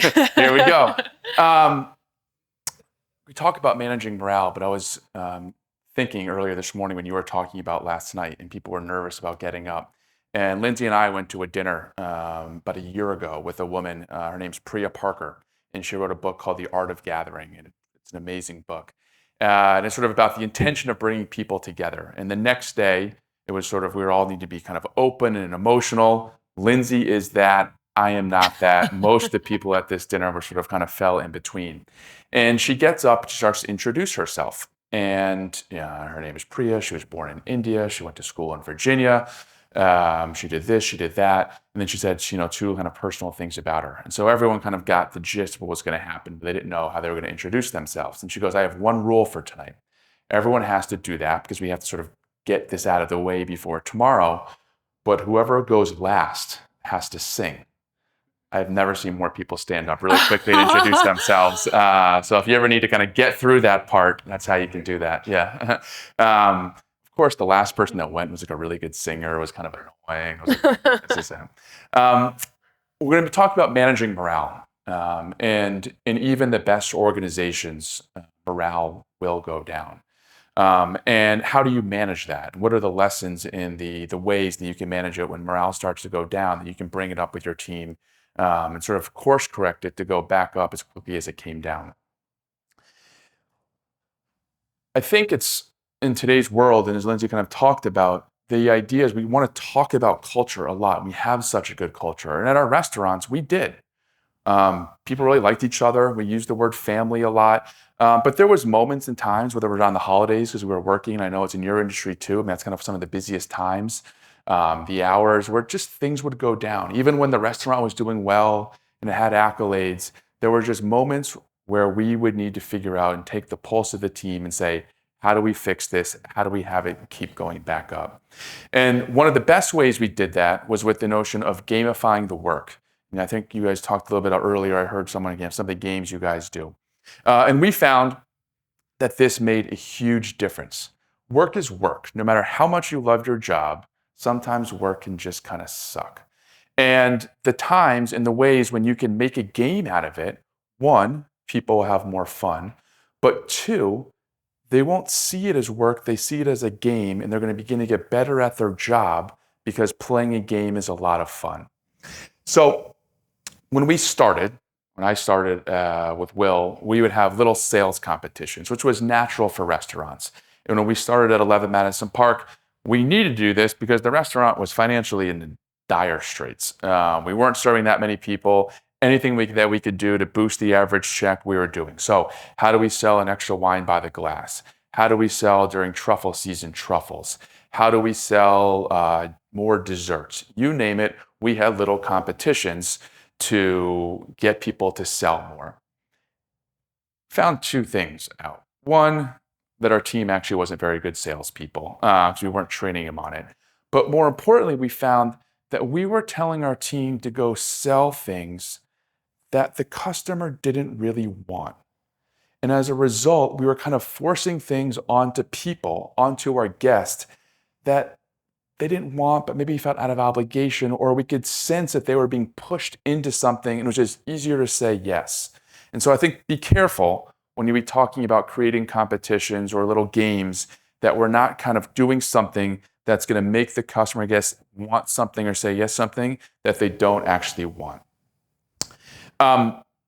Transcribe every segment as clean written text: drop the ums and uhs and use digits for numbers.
Here we go. Um, we talk about managing morale, but I was thinking earlier this morning when you were talking about last night and people were nervous about getting up. And Lindsay and I went to a dinner about a year ago with a woman. Her name's Priya Parker, and she wrote a book called The Art of Gathering. And it's an amazing book. And it's sort of about the intention of bringing people together. And the next day, it was sort of, we all need to be kind of open and emotional. Lindsay is that. I am not that. Most of the people at this dinner were sort of kind of fell in between. And she gets up, she starts to introduce herself. And yeah, her name is Priya. She was born in India. She went to school in Virginia. She did this, she did that. And then she said, two kind of personal things about her. And so everyone kind of got the gist of what was going to happen, but they didn't know how they were going to introduce themselves. And she goes, I have one rule for tonight. Everyone has to do that because we have to sort of get this out of the way before tomorrow. But whoever goes last has to sing. I've never seen more people stand up really quickly to introduce themselves. So if you ever need to kind of get through that part, that's how you can do that. Yeah. Of course, the last person that went was like a really good singer. It was kind of annoying. I was like, this is him. We're going to talk about managing morale. And in even the best organizations, morale will go down. And how do you manage that? What are the lessons in the ways that you can manage it when morale starts to go down, that you can bring it up with your team and sort of course correct it to go back up as quickly as it came down? I think it's in today's world, and as Lindsay kind of talked about, the idea is we want to talk about culture a lot. We have such a good culture. And at our restaurants, we did. People really liked each other. We used the word family a lot. But there was moments and times, whether it was on the holidays because we were working. I know it's in your industry too. I mean, that's kind of some of the busiest times. The hours where just things would go down. Even when the restaurant was doing well and it had accolades, there were just moments where we would need to figure out and take the pulse of the team and say, how do we fix this? How do we have it keep going back up? And one of the best ways we did that was with the notion of gamifying the work. And I think you guys talked a little bit earlier. I heard someone again, some of the games you guys do. And we found that this made a huge difference. Work is work. No matter how much you loved your job, sometimes work can just kind of suck. And the times and the ways when you can make a game out of it, one, people will have more fun, but two, they won't see it as work, they see it as a game, and they're going to begin to get better at their job because playing a game is a lot of fun. So when I started with Will, we would have little sales competitions, which was natural for restaurants. And when we started at 11 Madison Park, we needed to do this because the restaurant was financially in dire straits. We weren't serving that many people. Anything that we could do to boost the average check, we were doing. So how do we sell an extra wine by the glass? How do we sell during truffle season truffles? How do we sell more desserts? You name it, we had little competitions to get people to sell more. Found two things out. One, that our team actually wasn't very good salespeople because we weren't training them on it. But more importantly, we found that we were telling our team to go sell things that the customer didn't really want. And as a result, we were kind of forcing things onto people, onto our guests that they didn't want, but maybe felt out of obligation, or we could sense that they were being pushed into something and it was just easier to say yes. And so I think be careful when you be talking about creating competitions or little games that we're not kind of doing something that's going to make the customer, I guess, want something or say yes something that they don't actually want.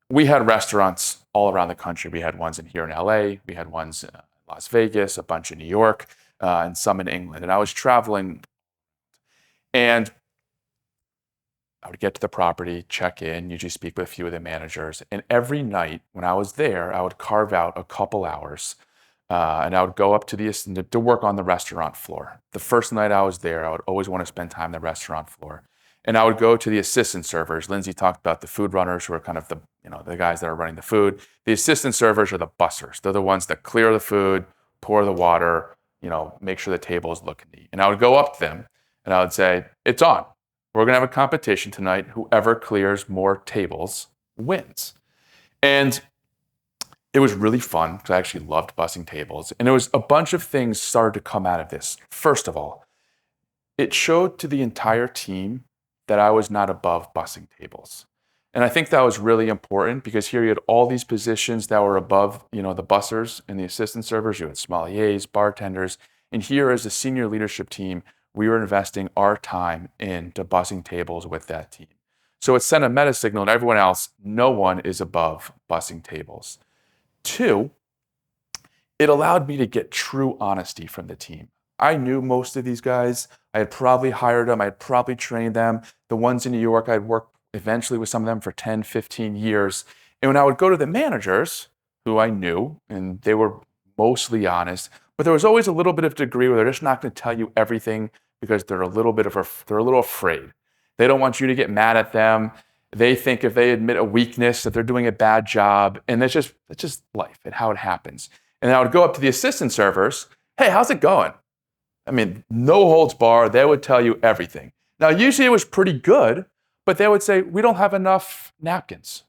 We had restaurants all around the country. We had ones here in LA, we had ones in Las Vegas, a bunch in New York, and some in England. And I was traveling and I would get to the property, check in, usually speak with a few of the managers. And every night when I was there, I would carve out a couple hours and I would go up to work on the restaurant floor. The first night I was there, I would always want to spend time on the restaurant floor. And I would go to the assistant servers. Lindsay talked about the food runners who are kind of the guys that are running the food. The assistant servers are the bussers. They're the ones that clear the food, pour the water, make sure the tables look neat. And I would go up to them and I would say, it's on. We're going to have a competition tonight. Whoever clears more tables wins. And it was really fun because I actually loved bussing tables. And there was a bunch of things started to come out of this. First of all, it showed to the entire team that I was not above bussing tables. And I think that was really important because here you had all these positions that were above, the bussers and the assistant servers. You had sommeliers, bartenders. And here as a senior leadership team, we were investing our time into bussing tables with that team. So it sent a meta signal to everyone else, no one is above bussing tables. Two, it allowed me to get true honesty from the team. I knew most of these guys. I had probably hired them. I had probably trained them. The ones in New York, I'd worked eventually with some of them for 10, 15 years. And when I would go to the managers, who I knew, and they were mostly honest, but there was always a little bit of degree where they're just not going to tell you everything because they're a little afraid. They don't want you to get mad at them. They think if they admit a weakness that they're doing a bad job, and that's just life and how it happens. And I would go up to the assistant servers, hey, how's it going? I mean, no holds barred, they would tell you everything. Now, usually it was pretty good, but they would say, we don't have enough napkins.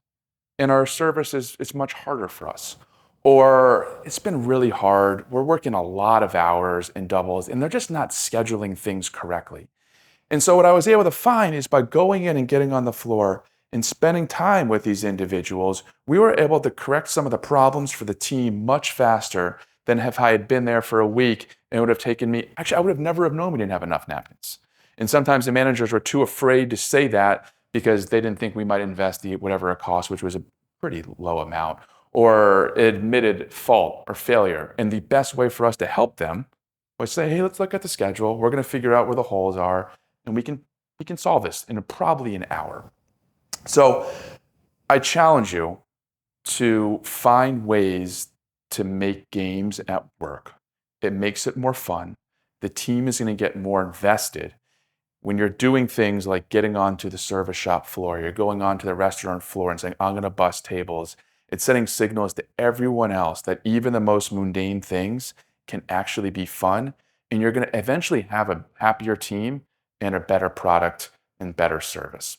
And our service it's much harder for us. Or it's been really hard. We're working a lot of hours and doubles, and they're just not scheduling things correctly. And so what I was able to find is by going in and getting on the floor and spending time with these individuals, we were able to correct some of the problems for the team much faster than if I had been there for a week and it would have taken me, actually, I would have never have known we didn't have enough napkins. And sometimes the managers were too afraid to say that because they didn't think we might invest whatever it cost, which was a pretty low amount, or admitted fault or failure. And the best way for us to help them was say, hey, let's look at the schedule. We're going to figure out where the holes are, and we can solve this in probably an hour. So I challenge you to find ways to make games at work. It makes it more fun. The team is going to get more invested. When you're doing things like getting onto the service shop floor, you're going onto the restaurant floor and saying, I'm going to bus tables. It's sending signals to everyone else that even the most mundane things can actually be fun. And you're going to eventually have a happier team and a better product and better service.